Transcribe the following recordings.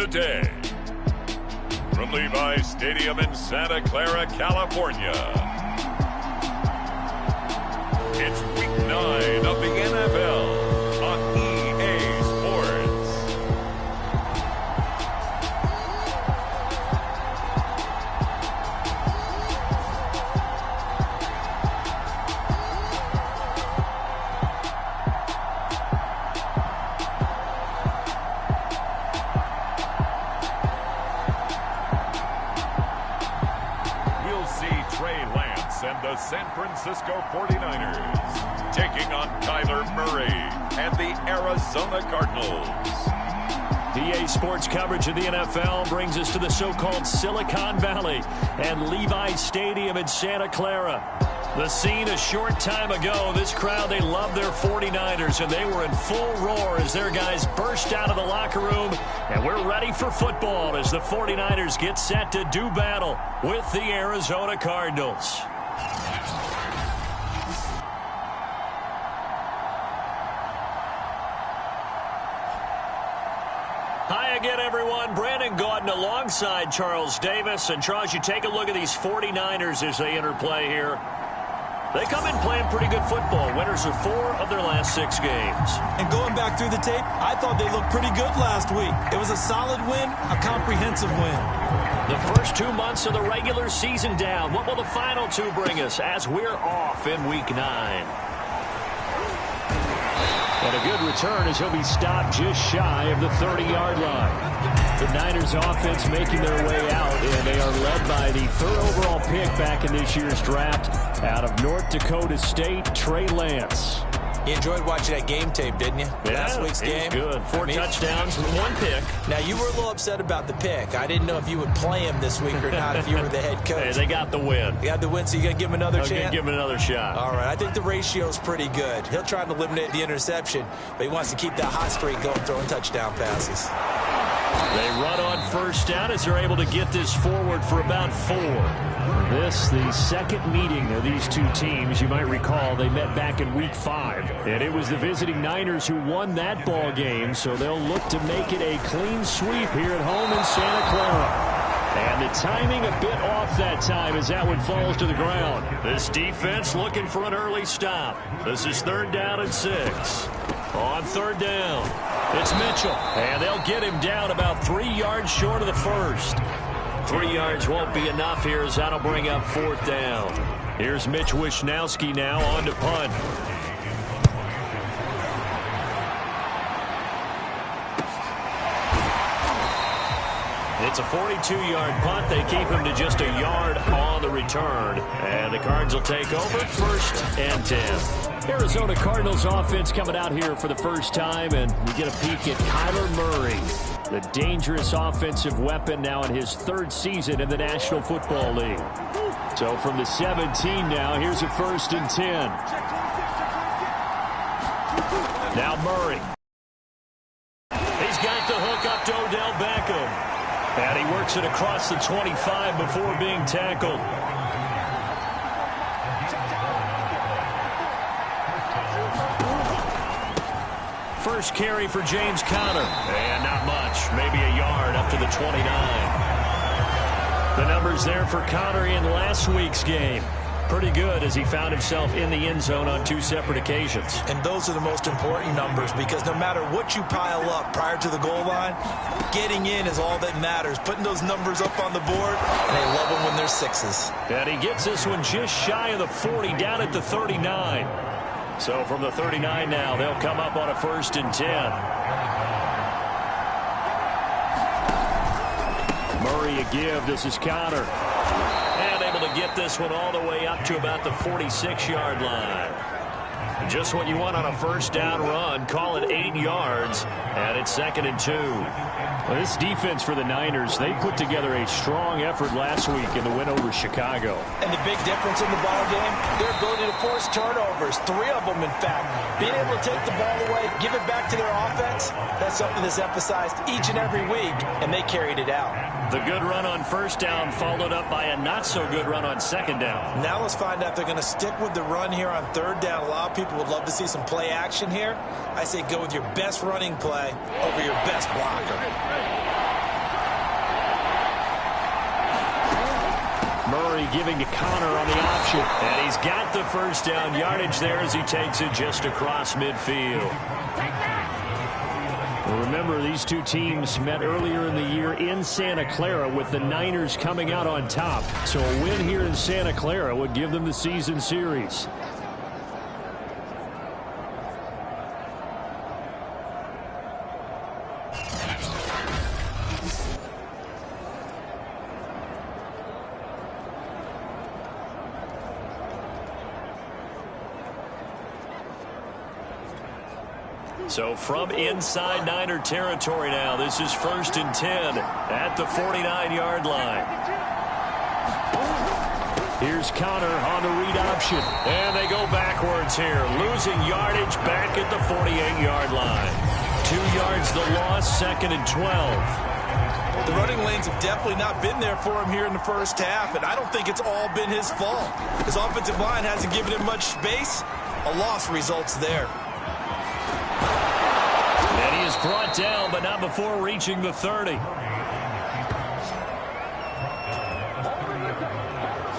Today, from Levi's Stadium in Santa Clara, California, it's Week 9 of the NFL on EA Sports. And the San Francisco 49ers taking on Kyler Murray and the Arizona Cardinals. EA Sports coverage of the NFL brings us to the so-called Silicon Valley and Levi's Stadium in Santa Clara. The scene a short time ago, this crowd, they love their 49ers, and they were in full roar as their guys burst out of the locker room. And we're ready for football as the 49ers get set to do battle with the Arizona Cardinals. Hi again, everyone. Brandon Gaudin alongside Charles Davis. And, Charles, you take a look at these 49ers as they enter play here. They come in playing pretty good football. Winners of 4 of their last 6 games. And going back through the tape, I thought they looked pretty good last week. It was a solid win, a comprehensive win. The first 2 months of the regular season down. What will the final 2 bring us as we're off in Week 9? And a good return as he'll be stopped just shy of the 30-yard line. The Niners offense making their way out, and they are led by the 3rd overall pick back in this year's draft out of North Dakota State, Trey Lance. You enjoyed watching that game tape, didn't you? Yeah, last week's game. Good. 4 touchdowns and 1 pick. Now, you were a little upset about the pick. I didn't know if you would play him this week or not if you were the head coach. Hey, they got the win. You got the win, so you're going to give him another chance? I'm going to give him another shot. All right. I think the ratio's pretty good. He'll try to eliminate the interception, but he wants to keep that hot streak going, throwing touchdown passes. They run on first down as they're able to get this forward for about 4. This, the second meeting of these 2 teams. You might recall they met back in Week 5. And it was the visiting Niners who won that ball game, so they'll look to make it a clean sweep here at home in Santa Clara. And the timing a bit off that time as that one falls to the ground. This defense looking for an early stop. This is 3rd down and 6. On 3rd down, it's Mitchell. And they'll get him down about 3 yards short of the first. 3 yards won't be enough here as that'll bring up 4th down. Here's Mitch Wishnowski now on to punt. It's a 42-yard punt. They keep him to just a yard on the return. And the Cards will take over 1st and 10. Arizona Cardinals offense coming out here for the first time, and we get a peek at Kyler Murray, the dangerous offensive weapon now in his 3rd season in the National Football League. So from the 17 now, here's a 1st and 10. Now Murray. He's got the hook up to Odell Beckham. And he works it across the 25 before being tackled. First carry for James Conner. And not much. Maybe a yard up to the 29. The numbers there for Conner in last week's game. Pretty good as he found himself in the end zone on 2 separate occasions. And those are the most important numbers because no matter what you pile up prior to the goal line, getting in is all that matters. Putting those numbers up on the board, and they love them when they're 6s. And he gets this one just shy of the 40, down at the 39. So from the 39 now, they'll come up on a 1st and 10. Murray a give. This is Conner. And able to get this one all the way up to about the 46-yard line. Just what you want on a 1st down run. Call it 8 yards. And it's 2nd and 2. Well, this defense for the Niners, they put together a strong effort last week in the win over Chicago. And the big difference in the ball game, their ability to force turnovers, 3 of them in fact. Being able to take the ball away, give it back to their offense, that's something that's emphasized each and every week, and they carried it out. The good run on 1st down followed up by a not-so-good run on 2nd down. Now let's find out if they're going to stick with the run here on 3rd down. A lot of people would love to see some play action here. I say go with your best running play over your best blocker. Murray giving to Connor on the option. And he's got the first down yardage there as he takes it just across midfield. Well, remember, these two teams met earlier in the year in Santa Clara with the Niners coming out on top. So a win here in Santa Clara would give them the season series. So from inside Niner territory now, this is 1st and 10 at the 49-yard line. Here's Connor on the read option. And they go backwards here, losing yardage back at the 48-yard line. 2 yards the loss, 2nd and 12. The running lanes have definitely not been there for him here in the first half, and I don't think it's all been his fault. His offensive line hasn't given him much space. A loss results there. And he is brought down, but not before reaching the 30.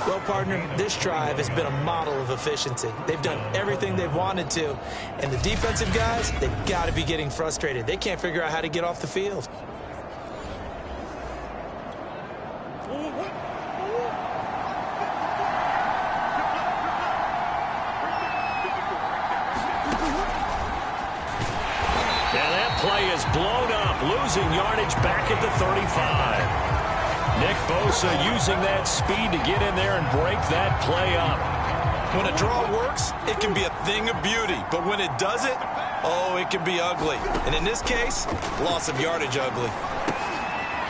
Well, partner, this drive has been a model of efficiency. They've done everything they've wanted to, and the defensive guys, they've got to be getting frustrated. They can't figure out how to get off the field. Play is blown up, losing yardage back at the 35. Nick Bosa using that speed to get in there and break that play up. When a draw works, it can be a thing of beauty. But when it doesn't, oh, it can be ugly. And in this case, loss of yardage ugly.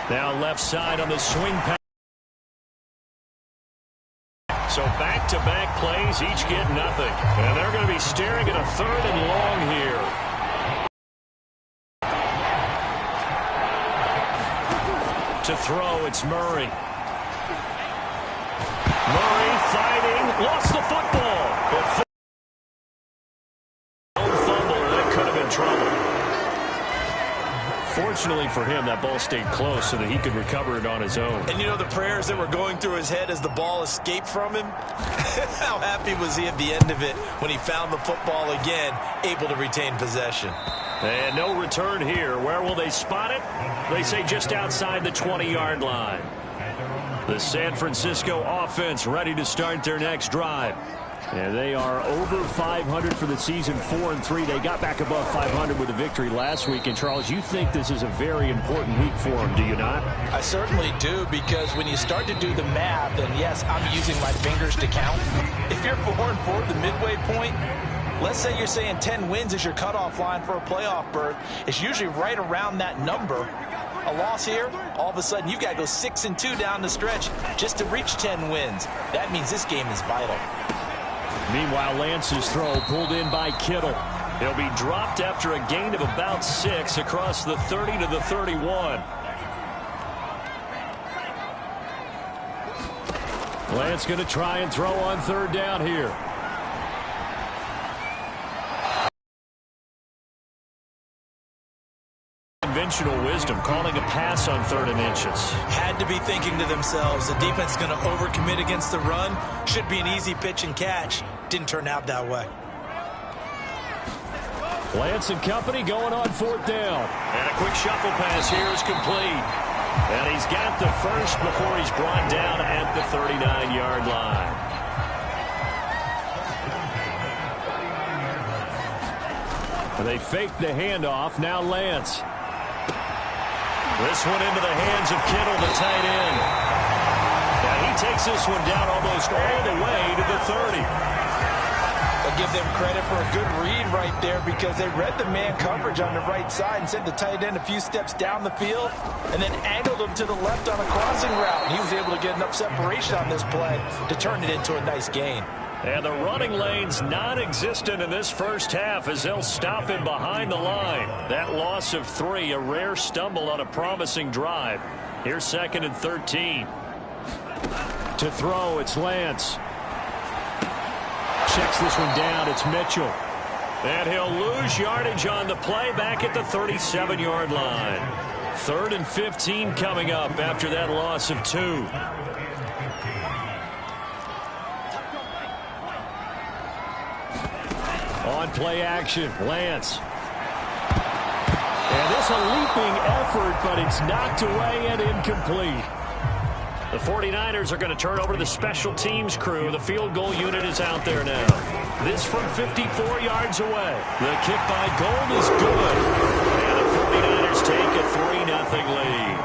Now left side on the swing pass. So back-to-back plays, each get nothing. And they're going to be staring at a 3rd and long here. To throw, it's Murray. Murray fighting, lost the football. Fumble, that could have been trouble. Fortunately for him, that ball stayed close so that he could recover it on his own. And you know the prayers that were going through his head as the ball escaped from him? How happy was he at the end of it when he found the football again, able to retain possession? And no return here. Where will they spot it? They say just outside the 20-yard line. The San Francisco offense ready to start their next drive. And they are over 500 for the season, 4-3. They got back above 500 with a victory last week. And, Charles, you think this is a very important week for them, do you not? I certainly do, because when you start to do the math, and yes, I'm using my fingers to count. If you're 4-4 at the midway point, let's say you're saying 10 wins is your cutoff line for a playoff berth. It's usually right around that number. A loss here, all of a sudden you've got to go 6-2 down the stretch just to reach 10 wins. That means this game is vital. Meanwhile, Lance's throw pulled in by Kittle. He'll be dropped after a gain of about 6 across the 30 to the 31. Lance going to try and throw on 3rd down here. Conventional wisdom, calling a pass on 3rd and inches. Had to be thinking to themselves, the defense is going to overcommit against the run. Should be an easy pitch and catch. Didn't turn out that way. Lance and company going on 4th down. And a quick shuffle pass here is complete. And he's got the first before he's brought down at the 39-yard line. And they fake the handoff. Now Lance. This one into the hands of Kittle, the tight end. Now he takes this one down almost all the way to the 30. I'll give them credit for a good read right there, because they read the man coverage on the right side and sent the tight end a few steps down the field and then angled him to the left on a crossing route. And he was able to get enough separation on this play to turn it into a nice gain. And the running lane's non-existent in this first half as they'll stop him behind the line. That loss of 3, a rare stumble on a promising drive. Here's 2nd and 13. To throw, it's Lance. Checks this one down, it's Mitchell. And he'll lose yardage on the play back at the 37-yard line. 3rd and 15 coming up after that loss of 2. On play action, Lance. And this a leaping effort, but it's knocked away and incomplete. The 49ers are going to turn over to the special teams crew. The field goal unit is out there now. This from 54 yards away. The kick by Gold is good. And the 49ers take a 3-0 lead.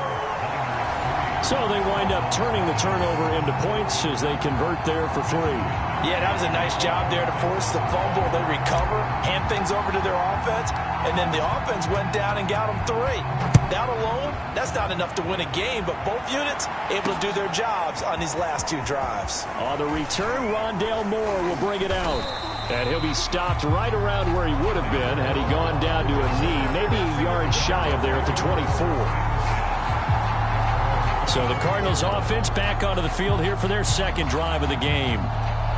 So they wind up turning the turnover into points as they convert there for 3. Yeah, that was a nice job there to force the fumble. They recover, hand things over to their offense, and then the offense went down and got them 3. That alone, that's not enough to win a game, but both units able to do their jobs on these last 2 drives. On the return, Rondale Moore will bring it out. And he'll be stopped right around where he would have been had he gone down to a knee, maybe a yard shy of there at the 24. So the Cardinals offense back onto the field here for their second drive of the game.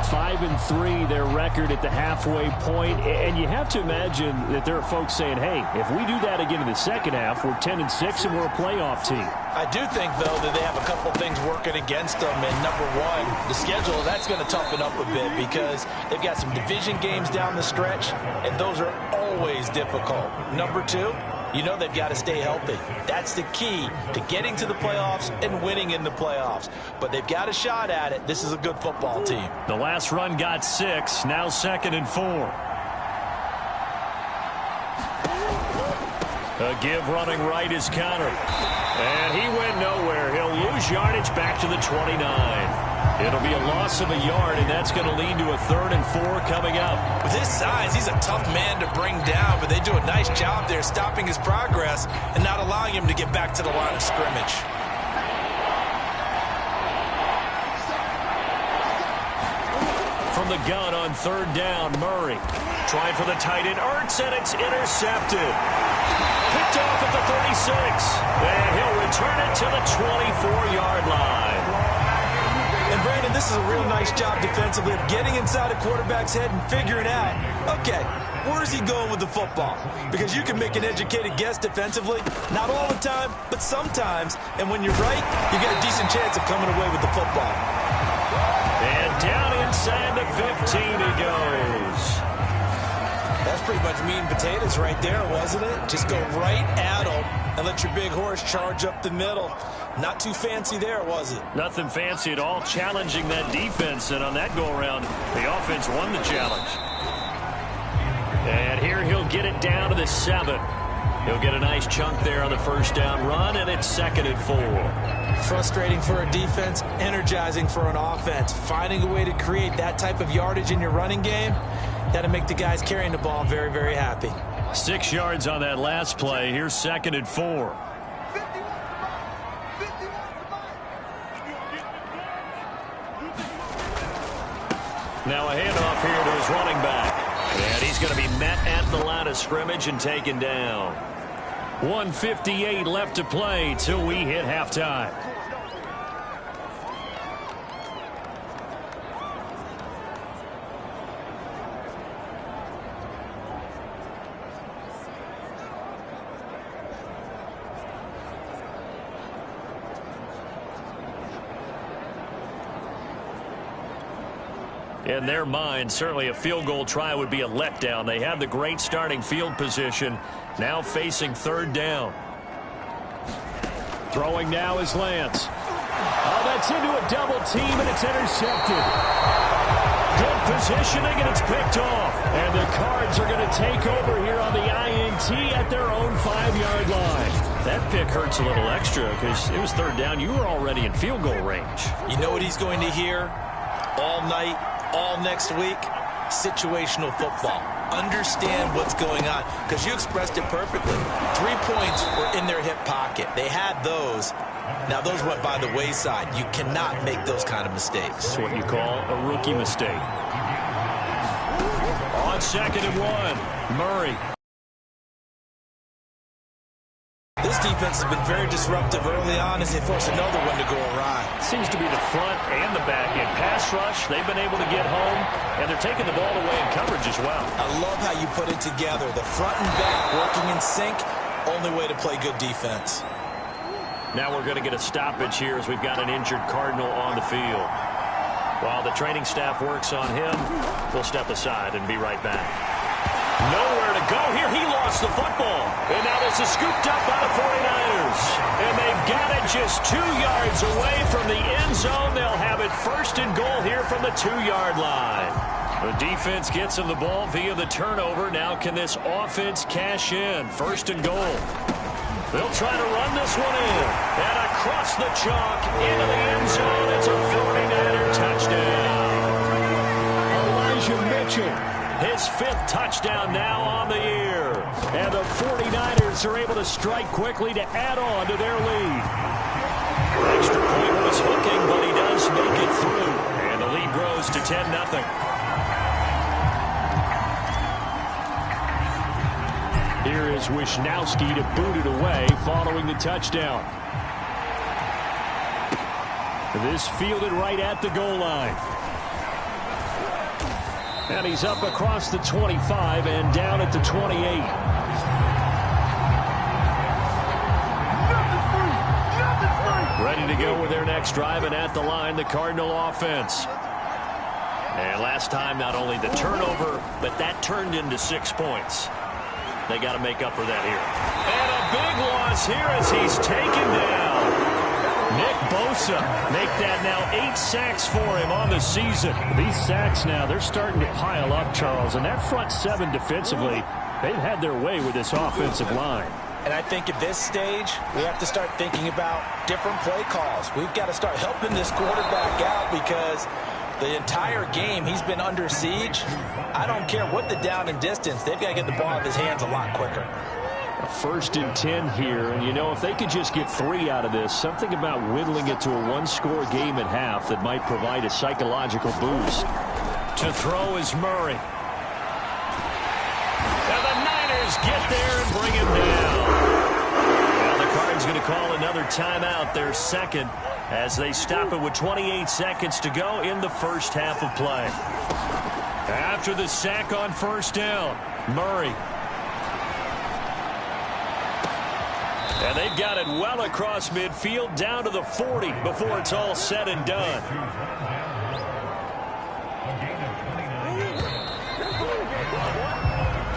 5-3 their record at the halfway point, and you have to imagine that there are folks saying, hey, if we do that again in the second half, we're 10-6 and we're a playoff team. I do think, though, that they have a couple things working against them, and number one, the schedule, that's going to toughen up a bit because they've got some division games down the stretch, and those are always difficult. Number two, you know they've got to stay healthy. That's the key to getting to the playoffs and winning in the playoffs. But they've got a shot at it. This is a good football team. The last run got 6, now 2nd and 4. A give running right is countered. And he went nowhere. He'll lose yardage back to the 29. It'll be a loss of a yard, and that's going to lead to a 3rd and 4 coming up. With his size, he's a tough man to bring down, but they do a nice job there stopping his progress and not allowing him to get back to the line of scrimmage. From the gun on 3rd down, Murray. Trying for the tight end, Ertz, and it's intercepted. Picked off at the 36. And he'll return it to the 24-yard line. And, Brandon, this is a real nice job defensively of getting inside a quarterback's head and figuring out, okay, where is he going with the football? Because you can make an educated guess defensively, not all the time, but sometimes. And when you're right, you get a decent chance of coming away with the football. And down inside the 15 he goes. That's pretty much meat and potatoes right there, wasn't it? Just go right at him and let your big horse charge up the middle. Not too fancy there, was it? Nothing fancy at all, challenging that defense, and on that go-around, the offense won the challenge. And here he'll get it down to the 7. He'll get a nice chunk there on the 1st down run, and it's 2nd and 4. Frustrating for a defense, energizing for an offense. Finding a way to create that type of yardage in your running game, that'll make the guys carrying the ball very, very happy. 6 yards on that last play. Here's 2nd and 4. Now a handoff here to his running back. And he's going to be met at the line of scrimmage and taken down. 1:58 left to play till we hit halftime. In their mind, certainly a field goal try would be a letdown. They had the great starting field position, now facing 3rd down. Throwing now is Lance. Oh, that's into a double team, and it's intercepted. Good positioning, and it's picked off. And the Cards are going to take over here on the INT at their own 5-yard line. That pick hurts a little extra because it was 3rd down. You were already in field goal range. You know what he's going to hear all night, all next week? Situational football. Understand what's going on, because you expressed it perfectly. 3 points were in their hip pocket. They had those. Now those went by the wayside. You cannot make those kind of mistakes. That's what you call a rookie mistake. On 2nd and 1, Murray. This defense has been very disruptive early on as they force another one to go awry. Seems to be the front and the back end. Pass rush, they've been able to get home, and they're taking the ball away in coverage as well. I love how you put it together. The front and back working in sync, only way to play good defense. Now we're going to get a stoppage here as we've got an injured Cardinal on the field. While the training staff works on him, we'll step aside and be right back. Nowhere to go here. He lost the football. And now this is scooped up by the 49ers. And they've got it just 2 yards away from the end zone. They'll have it 1st and goal here from the 2-yard line. The defense gets him the ball via the turnover. Now can this offense cash in? 1st and goal. They'll try to run this one in. And across the chalk into the end zone. It's a 49er touchdown. Elijah Mitchell, his 5th touchdown now on the year. And the 49ers are able to strike quickly to add on to their lead. Extra point was hooking, but he does make it through. And the lead grows to 10-0. Here is Wishnowski to boot it away following the touchdown. This fielded right at the goal line. And he's up across the 25 and down at the 28. Ready to go with their next drive, and at the line, the Cardinal offense. And last time, not only the turnover, but that turned into 6 points. They got to make up for that here. And a big loss here as he's taken down. Nick Bosa make that now 8 sacks for him on the season. These sacks now, they're starting to pile up, Charles. And that front 7 defensively, they've had their way with this offensive line. And I think at this stage, we have to start thinking about different play calls. We've got to start helping this quarterback out because the entire game he's been under siege. I don't care what the down and distance. They've got to get the ball out of his hands a lot quicker. A 1st and 10 here. And, you know, if they could just get 3 out of this, something about whittling it to a 1-score game at half that might provide a psychological boost. To throw is Murray. And the Niners get there and bring him down. Now the Cards going to call another timeout, their 2nd, as they stop it with 28 seconds to go in the first half of play. After the sack on 1st down, Murray. And they've got it well across midfield down to the 40 before it's all said and done.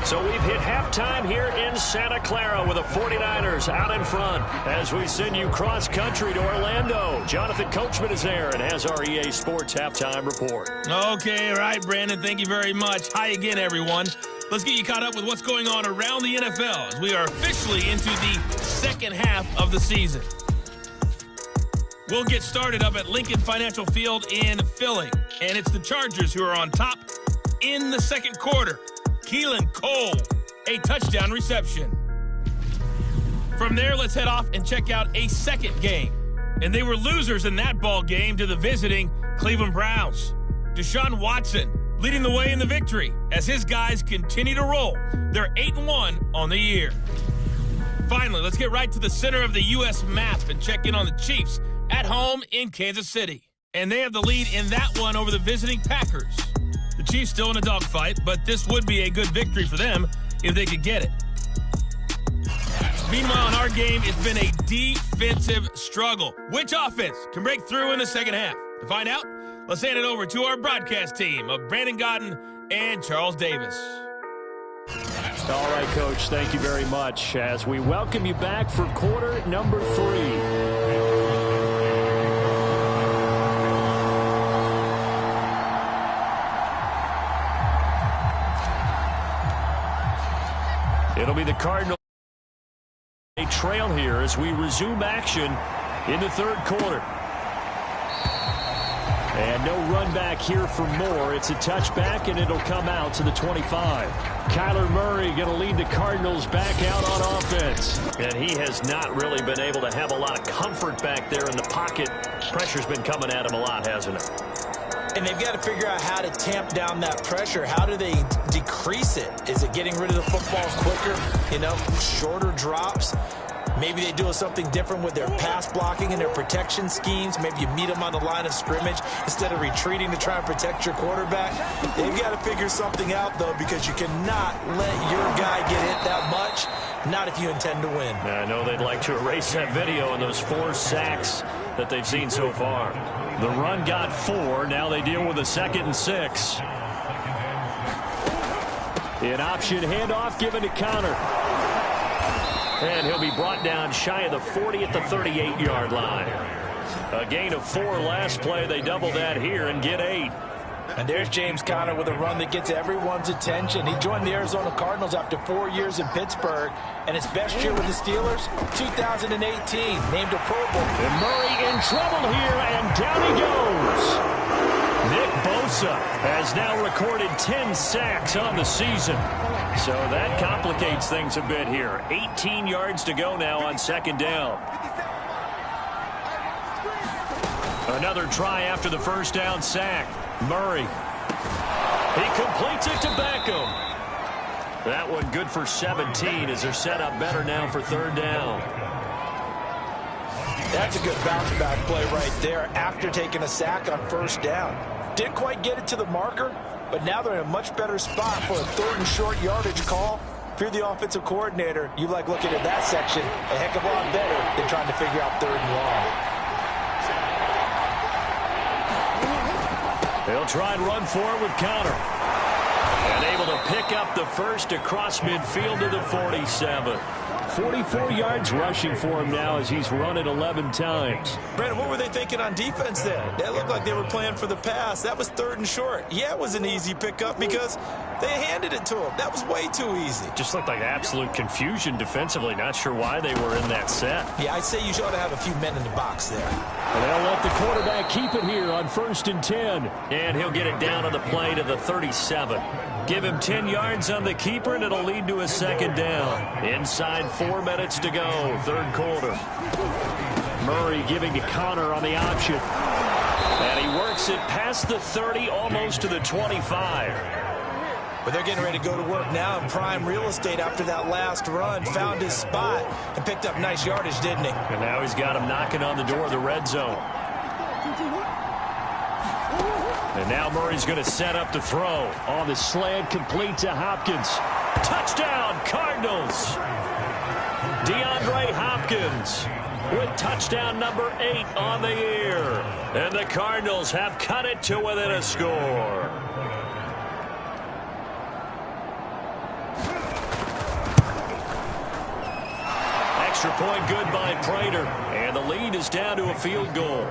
So we've hit halftime here in Santa Clara with the 49ers out in front as we send you cross-country to Orlando. Jonathan Coachman is there and has our EA Sports halftime report. Okay, all right, Brandon, thank you very much. Hi again, everyone. Let's get you caught up with what's going on around the NFL as we are officially into the second half of the season. We'll get started up at Lincoln Financial Field in Philly, and it's the Chargers who are on top in the second quarter. Keelan Cole, a touchdown reception. From there, let's head off and check out a second game. And they were losers in that ball game to the visiting Cleveland Browns. Deshaun Watson leading the way in the victory as his guys continue to roll. They're 8-1 on the year. Finally, let's get right to the center of the U.S. map and check in on the Chiefs at home in Kansas City. And they have the lead in that one over the visiting Packers. The Chiefs still in a dogfight, but this would be a good victory for them if they could get it. Meanwhile, in our game, it's been a defensive struggle. Which offense can break through in the second half? To find out, let's hand it over to our broadcast team of Brandon Godden and Charles Davis. All right, Coach, thank you very much as we welcome you back for quarter number 3. It'll be the Cardinals. A trail here as we resume action in the third quarter. And no run back here for Moore. It's a touchback, and it'll come out to the 25. Kyler Murray going to lead the Cardinals back out on offense. And he has not really been able to have a lot of comfort back there in the pocket. Pressure's been coming at him a lot, hasn't it? And they've got to figure out how to tamp down that pressure. How do they decrease it? Is it getting rid of the football quicker? You know, shorter drops? Maybe they do something different with their pass blocking and their protection schemes. Maybe you meet them on the line of scrimmage instead of retreating to try and protect your quarterback. They've got to figure something out, though, because you cannot let your guy get hit that much, not if you intend to win. I know they'd like to erase that video and those 4 sacks that they've seen so far. The run got 4. Now they deal with a 2nd and 6. An option handoff given to Connor. And he'll be brought down shy of the 40 at the 38-yard line. A gain of 4 last play. They double that here and get 8. And there's James Conner with a run that gets everyone's attention. He joined the Arizona Cardinals after 4 years in Pittsburgh. And his best year with the Steelers, 2018, named a Pro Bowl. And Murray in trouble here, and down he goes. Nick Bosa has now recorded 10 sacks on the season. So that complicates things a bit here. 18 yards to go now on second down. Another try after the first down sack. Murray. He completes it to Beckham. That one good for 17 as they're set up better now for third down. That's a good bounce-back play right there after taking a sack on first down. Didn't quite get it to the marker, but now they're in a much better spot for a third and short yardage call. If you're the offensive coordinator, you like looking at that section a heck of a lot better than trying to figure out third and long. They'll try and run for it with Connor. And able to pick up the first across midfield to the 47. 44 yards rushing for him now as he's run it 11 times. Brandon, what were they thinking on defense there? That looked like they were playing for the pass. That was third and short. Yeah, it was an easy pickup because they handed it to him. That was way too easy. Just looked like absolute confusion defensively. Not sure why they were in that set. Yeah, I'd say you ought to have a few men in the box there. And they'll let the quarterback keep it here on 1st and 10. And he'll get it down on the play to the 37. Give him 10 yards on the keeper, and it'll lead to a second down. Inside 4 minutes to go, third quarter. Murray giving to Connor on the option. And he works it past the 30, almost to the 25. But they're getting ready to go to work now in prime real estate after that last run. Found his spot and picked up nice yardage, didn't he? And now he's got him knocking on the door of the red zone. And now Murray's going to set up to throw. On the slant, complete to Hopkins. Touchdown, Cardinals! DeAndre Hopkins with touchdown number 8 on the year. And the Cardinals have cut it to within a score. Extra point good by Prater. And the lead is down to a field goal.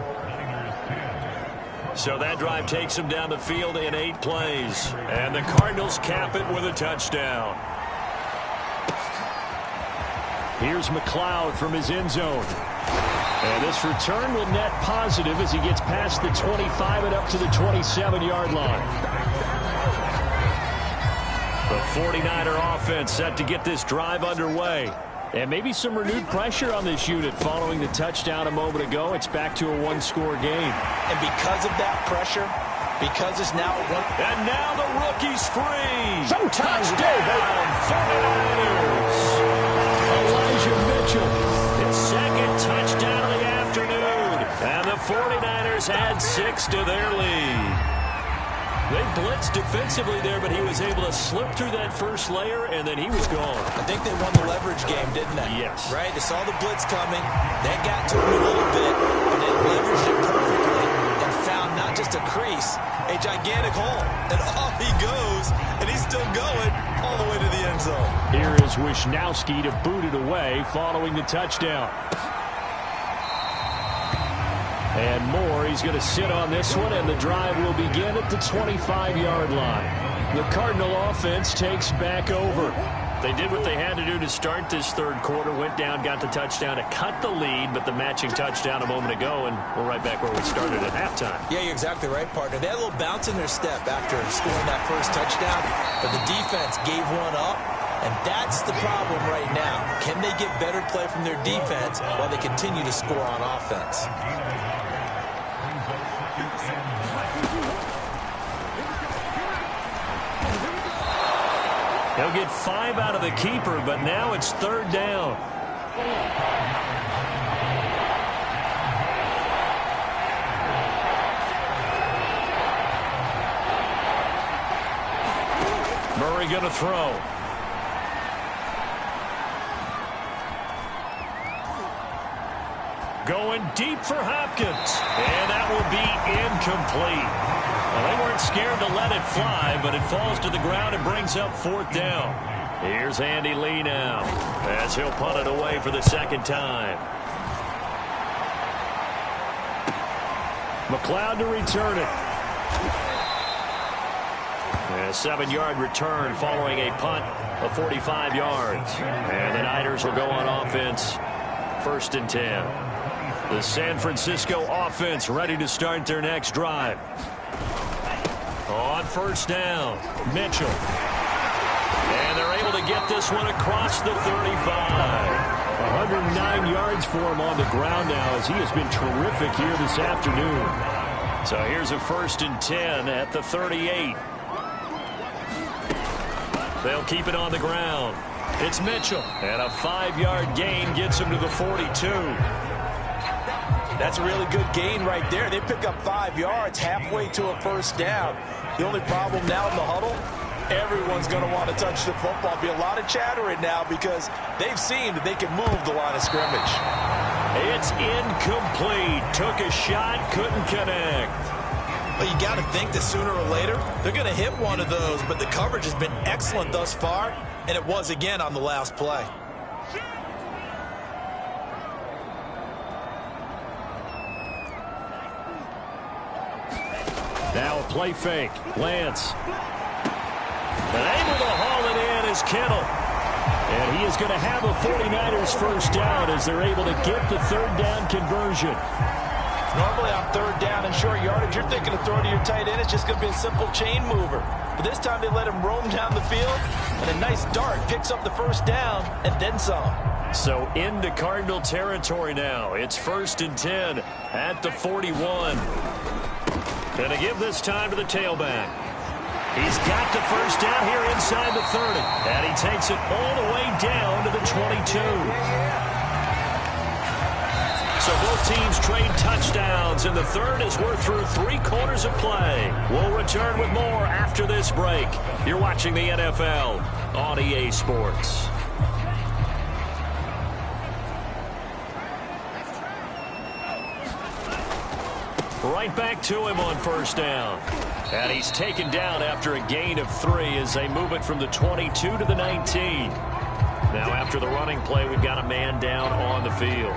So that drive takes them down the field in 8 plays. And the Cardinals cap it with a touchdown. Here's McLeod from his end zone. And this return will net positive as he gets past the 25 and up to the 27-yard line. The 49er offense set to get this drive underway. And maybe some renewed pressure on this unit following the touchdown a moment ago. It's back to a 1-score game. And because of that pressure, because it's now a one. And now the rookie's free. Touchdown, 49ers. Elijah Mitchell, his second touchdown of the afternoon. And the 49ers add 6 to their lead. They blitzed defensively there, but he was able to slip through that first layer, and then he was gone. I think they won the leverage game, didn't they? Yes. Right? They saw the blitz coming. That got to him a little bit, but they leveraged it perfectly and found not just a crease, a gigantic hole. And off he goes, and he's still going all the way to the end zone. Here is Wisnowski to boot it away following the touchdown. And Moore, he's going to sit on this one, and the drive will begin at the 25-yard line. The Cardinal offense takes back over. They did what they had to do to start this third quarter, went down, got the touchdown to cut the lead, but the matching touchdown a moment ago, and we're right back where we started at halftime. Yeah, you're exactly right, partner. They had a little bounce in their step after scoring that first touchdown, but the defense gave one up, and that's the problem right now. Can they get better play from their defense while they continue to score on offense? They'll get 5 out of the keeper, but now it's third down. Murray going to throw. Going deep for Hopkins. And that will be incomplete. Well, they weren't scared to let it fly, but it falls to the ground and brings up 4th down. Here's Andy Lee now as he'll punt it away for the 2nd time. McLeod to return it. A 7-yard return following a punt of 45 yards. And the Niners will go on offense. 1st and 10. The San Francisco offense ready to start their next drive. On 1st down, Mitchell. And they're able to get this one across the 35. 109 yards for him on the ground now as he has been terrific here this afternoon. So here's a 1st and 10 at the 38. They'll keep it on the ground. It's Mitchell. And a 5-yard gain gets him to the 42. That's a really good gain right there. They pick up 5 yards halfway to a 1st down. The only problem now in the huddle, everyone's going to want to touch the football. Be a lot of chatter right now because they've seen that they can move the line of scrimmage. It's incomplete. Took a shot, couldn't connect. Well, you got to think that sooner or later they're going to hit one of those, but the coverage has been excellent thus far, and it was again on the last play. Now a play fake. Lance. And able to haul it in is Kittle. And he is going to have a 49ers 1st down as they're able to get the 3rd down conversion. Normally on 3rd down and short yardage, you're thinking of throwing to your tight end. It's just going to be a simple chain mover. But this time they let him roam down the field, and a nice dart picks up the 1st down and then some. So into Cardinal territory now. It's 1st and 10 at the 41. Going to give this time to the tailback. He's got the 1st down here inside the 30. And he takes it all the way down to the 22. So both teams trade touchdowns in the 3rd as we're through 3 quarters of play. We'll return with more after this break. You're watching the NFL on EA Sports. Right back to him on 1st down. And he's taken down after a gain of 3 as they move it from the 22 to the 19. Now after the running play, we've got a man down on the field.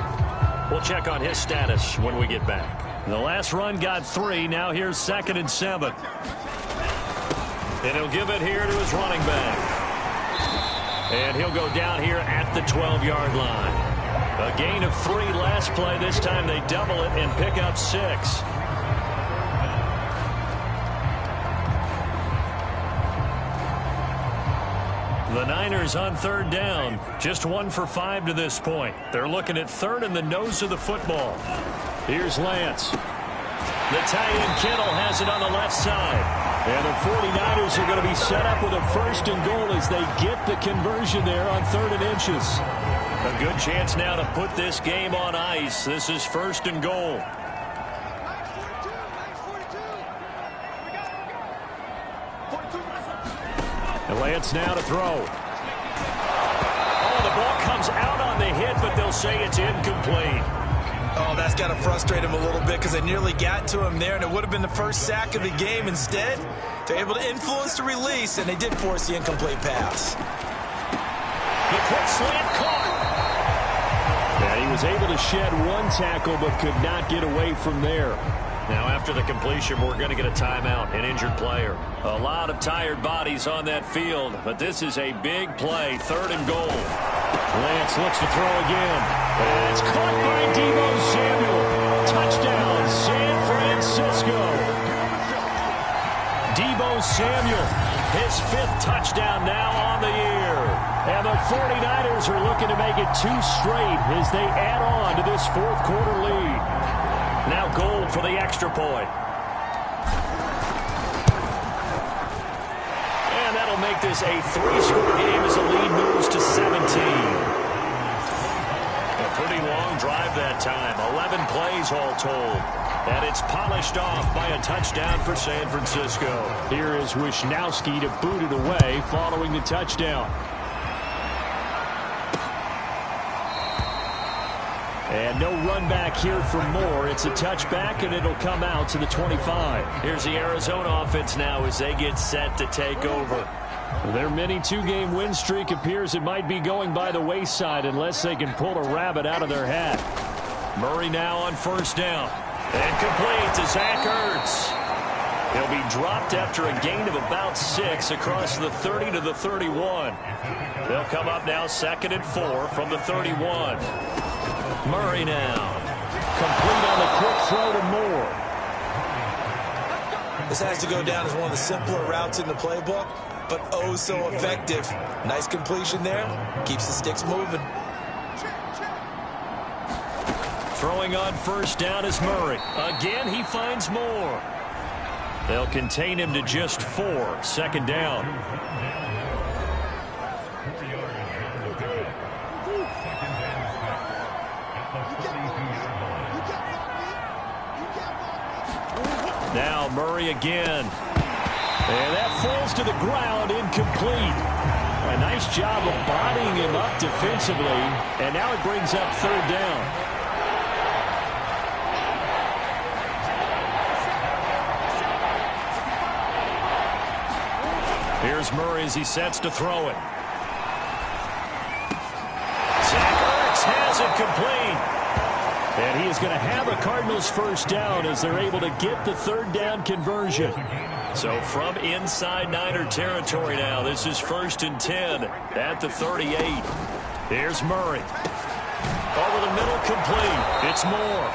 We'll check on his status when we get back. The last run got 3. Now here's 2nd and 7. And he'll give it here to his running back. And he'll go down here at the 12-yard line. A gain of 3 last play. This time they double it and pick up 6. The Niners on 3rd down. Just 1 for 5 to this point. They're looking at 3rd in the nose of the football. Here's Lance. The tight end Kittle has it on the left side. And the 49ers are going to be set up with a 1st and goal as they get the conversion there on 3rd and inches. A good chance now to put this game on ice. This is 1st and goal. And Lance now to throw. Oh, the ball comes out on the hit, but they'll say it's incomplete. Oh, that's got to frustrate him a little bit because they nearly got to him there, and it would have been the 1st sack of the game. Instead, they're able to influence the release, and they did force the incomplete pass. The quick slant caught. Yeah, he was able to shed 1 tackle but could not get away from there. Now after the completion, we're going to get a timeout, an injured player. A lot of tired bodies on that field, but this is a big play, 3rd and goal. Lance looks to throw again. And it's caught by Deebo Samuel. Touchdown, San Francisco. Deebo Samuel, his 5th touchdown now on the year. And the 49ers are looking to make it 2 straight as they add on to this 4th quarter lead. Now goal for the extra point. And that'll make this a 3-score game as the lead moves to 17. A pretty long drive that time. 11 plays all told. And it's polished off by a touchdown for San Francisco. Here is Wisnowski to boot it away following the touchdown. And no run back here for Moore. It's a touchback, and it'll come out to the 25. Here's the Arizona offense now as they get set to take over. Their mini two-game win streak appears it might be going by the wayside unless they can pull a rabbit out of their hat. Murray now on first down. And complete to Zach Ertz. He'll be dropped after a gain of about 6 across the 30 to the 31. They'll come up now 2nd and 4 from the 31. Murray now. Complete on the quick throw to Moore. This has to go down as one of the simpler routes in the playbook, but oh so effective. Nice completion there. Keeps the sticks moving. Throwing on first down is Murray. Again, he finds Moore. They'll contain him to just 4. 2nd down. Now Murray again. And that falls to the ground, incomplete. A nice job of bodying him up defensively. And now it brings up 3rd down. Here's Murray as he sets to throw it. Zach Ertz has it complete. And he is going to have a Cardinals first down as they're able to get the 3rd down conversion. So from inside Niner territory now, this is 1st and 10 at the 38. Here's Murray. Over the middle, complete. It's Moore.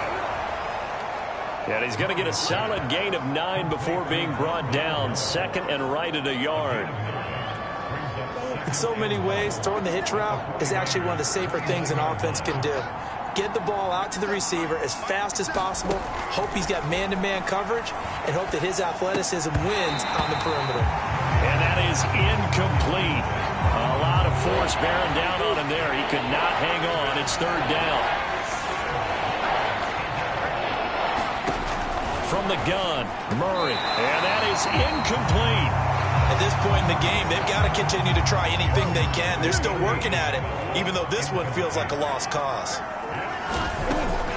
And he's going to get a solid gain of 9 before being brought down. 2nd and right at a yard. In so many ways, throwing the hitch route is actually one of the safer things an offense can do. Get the ball out to the receiver as fast as possible, hope he's got man-to-man coverage, and hope that his athleticism wins on the perimeter. And that is incomplete. A lot of force bearing down on him there. He could not hang on. It's 3rd down. From the gun, Murray. And that is incomplete. At this point in the game, they've got to continue to try anything they can. They're still working at it, even though this one feels like a lost cause.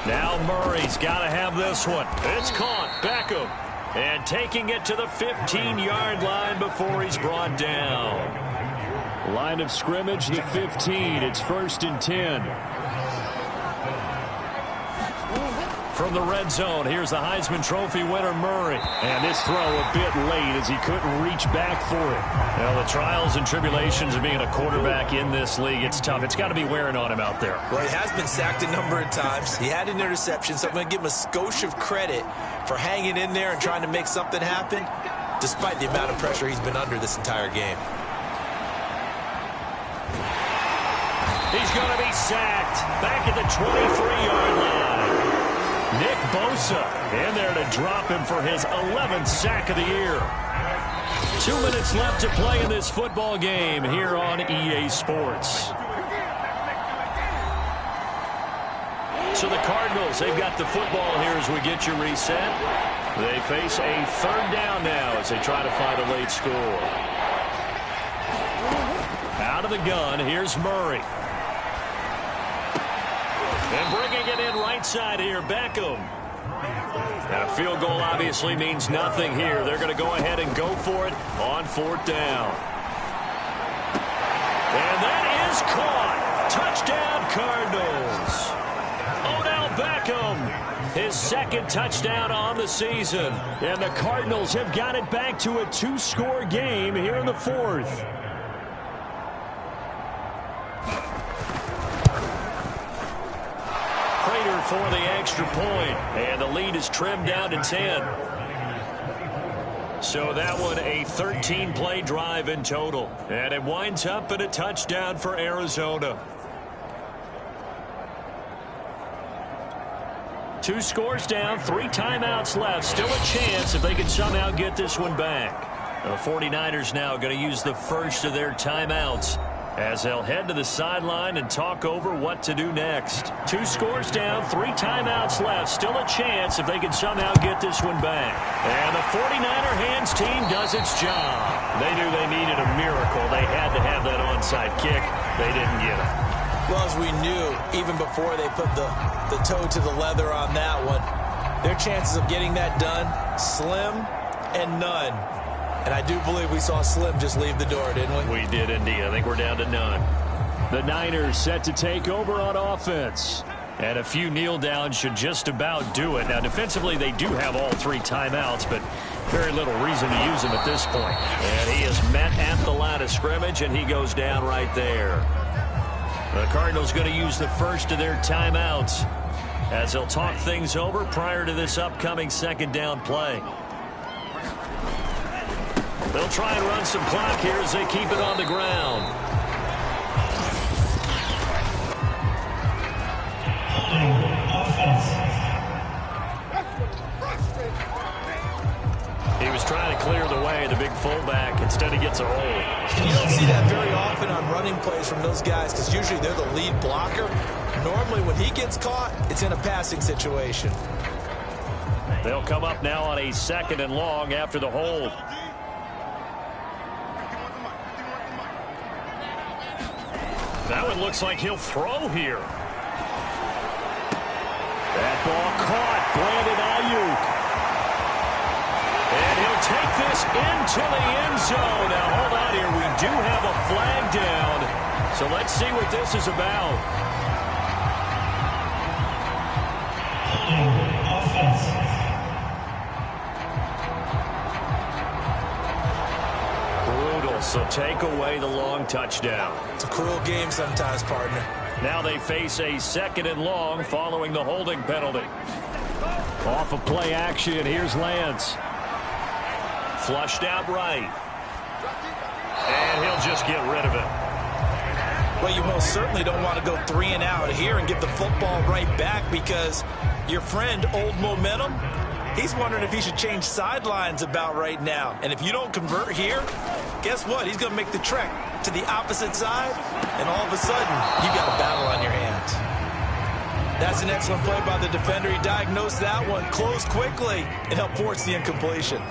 Now Murray's got to have this one. It's caught. Beckham. And taking it to the 15-yard line before he's brought down. Line of scrimmage, the 15. It's 1st and 10. From the red zone, here's the Heisman Trophy winner, Murray. And this throw a bit late as he couldn't reach back for it. Well, the trials and tribulations of being a quarterback in this league, it's tough. It's got to be wearing on him out there. Well, he has been sacked a number of times. He had an interception, so I'm going to give him a skosh of credit for hanging in there and trying to make something happen, despite the amount of pressure he's been under this entire game. He's going to be sacked back at the 23-yard line. Nick Bosa in there to drop him for his 11th sack of the year. 2 minutes left to play in this football game here on EA Sports. So the Cardinals, they've got the football here as we get you reset. They face a 3rd down now as they try to find a late score. Out of the gun, here's Murray. And bringing it in right side here, Beckham. And a field goal obviously means nothing here. They're going to go ahead and go for it on 4th down. And that is caught. Touchdown, Cardinals. Odell Beckham, his 2nd touchdown on the season. And the Cardinals have got it back to a 2-score game here in the 4th. For the extra point, and the lead is trimmed down to 10. So that one a 13-play drive in total, and it winds up in a touchdown for Arizona. 2 scores down, 3 timeouts left. Still a chance if they can somehow get this one back. The 49ers now going to use the first of their timeouts as they'll head to the sideline and talk over what to do next. 2 scores down, 3 timeouts left. Still a chance if they can somehow get this one back. And the 49er hands team does its job. They knew they needed a miracle. They had to have that onside kick. They didn't get it. Well, as we knew, even before they put the toe to the leather on that one, their chances of getting that done, slim and none. And I do believe we saw Slim just leave the door, didn't we? We did indeed. I think we're down to none. The Niners set to take over on offense. And a few kneel downs should just about do it. Now, defensively, they do have all 3 timeouts, but very little reason to use them at this point. And he is met at the line of scrimmage, and he goes down right there. The Cardinals going to use the first of their timeouts as they'll talk things over prior to this upcoming second down play. They'll try and run some clock here as they keep it on the ground. He was trying to clear the way, the big fullback. Instead, he gets a hold. You don't see that very often on running plays from those guys because usually they're the lead blocker. Normally, when he gets caught, it's in a passing situation. They'll come up now on a 2nd and long after the hold. That one looks like he'll throw here. That ball caught. Brandon Ayuk. And he'll take this into the end zone. Now, hold on here. We do have a flag down. So let's see what this is about. Brutal. So take away the long touchdown. It's a cruel game sometimes, partner. Now they face a 2nd and long following the holding penalty. Off of play action, here's Lance. Flushed out right. And he'll just get rid of it. Well, you most certainly don't want to go 3 and out here and get the football right back because your friend, Old Momentum, he's wondering if he should change sidelines about right now. And if you don't convert here, guess what? He's going to make the trek to the opposite side, and all of a sudden, you got a battle on your hands. That's an excellent play by the defender. He diagnosed that one, closed quickly, and helped force the incompletion.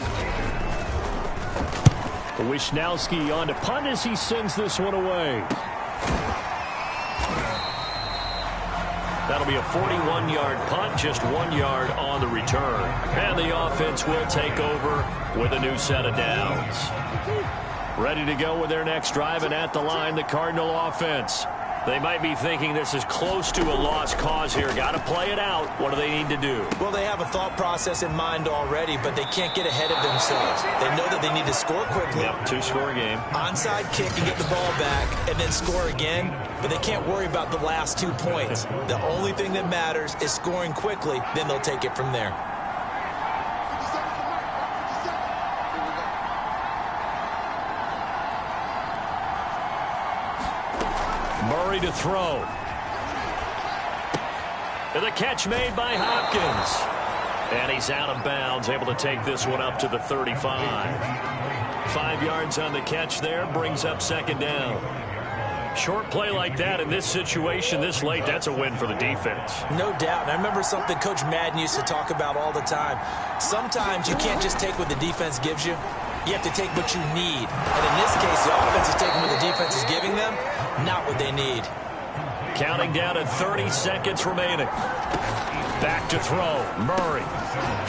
Wishnowski on to punt as he sends this one away. That'll be a 41-yard punt, just 1 yard on the return. And the offense will take over with a new set of downs. Ready to go with their next drive, and at the line, the Cardinal offense. They might be thinking this is close to a lost cause here. Got to play it out. What do they need to do? Well, they have a thought process in mind already, but they can't get ahead of themselves. They know that they need to score quickly. Yep, 2-score game. Onside kick and get the ball back and then score again, but they can't worry about the last 2 points. The only thing that matters is scoring quickly, then they'll take it from there. Murray to throw. And the catch made by Hopkins. And he's out of bounds, able to take this one up to the 35. 5 yards on the catch there, brings up 2nd down. Short play like that in this situation this late, that's a win for the defense. No doubt. And I remember something Coach Madden used to talk about all the time. Sometimes you can't just take what the defense gives you. You have to take what you need. And in this case, the offense is taking what the defense is giving them, not what they need. Counting down at 30 seconds remaining. Back to throw. Murray.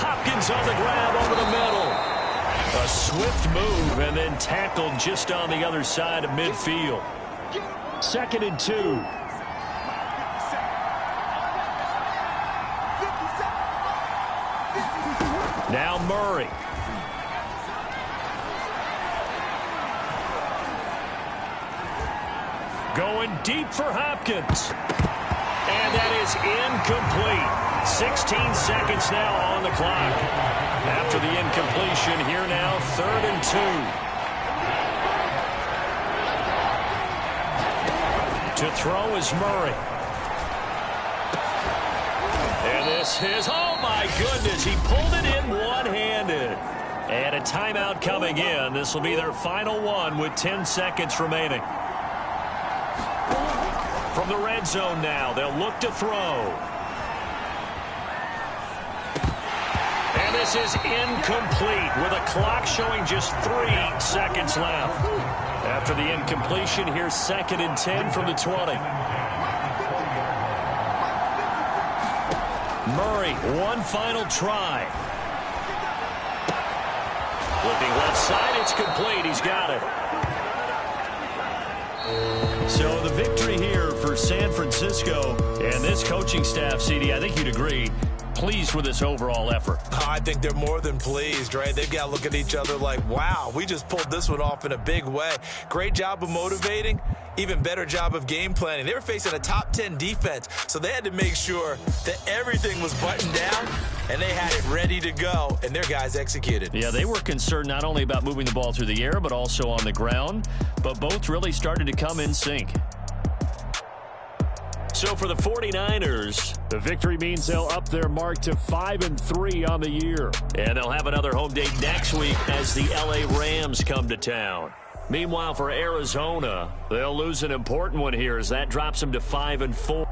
Hopkins on the grab over the middle. A swift move and then tackled just on the other side of midfield. 2nd and 2. Now Murray. Going deep for Hopkins. And that is incomplete. 16 seconds now on the clock. After the incompletion, here now, 3rd and 2. To throw is Murray. And this is, oh my goodness, he pulled it in one-handed. And a timeout coming in. This will be their final one with 10 seconds remaining. From the red zone now, they'll look to throw. And this is incomplete with a clock showing just 3 seconds left. After the incompletion, here's 2nd and 10 from the 20. Murray, one final try. Looking left side, it's complete. He's got it. So the victory here for San Francisco and this coaching staff, CD, I think you'd agree, pleased with this overall effort. I think they're more than pleased, right? They've got to look at each other like, wow, we just pulled this one off in a big way. Great job of motivating. Even better job of game planning. They were facing a top 10 defense, so they had to make sure that everything was buttoned down and they had it ready to go, and their guys executed. Yeah, they were concerned not only about moving the ball through the air, but also on the ground, but both really started to come in sync. So for the 49ers, the victory means they'll up their mark to 5-3 on the year. And they'll have another home date next week as the LA Rams come to town. Meanwhile, for Arizona, they'll lose an important one here as that drops them to 5-4.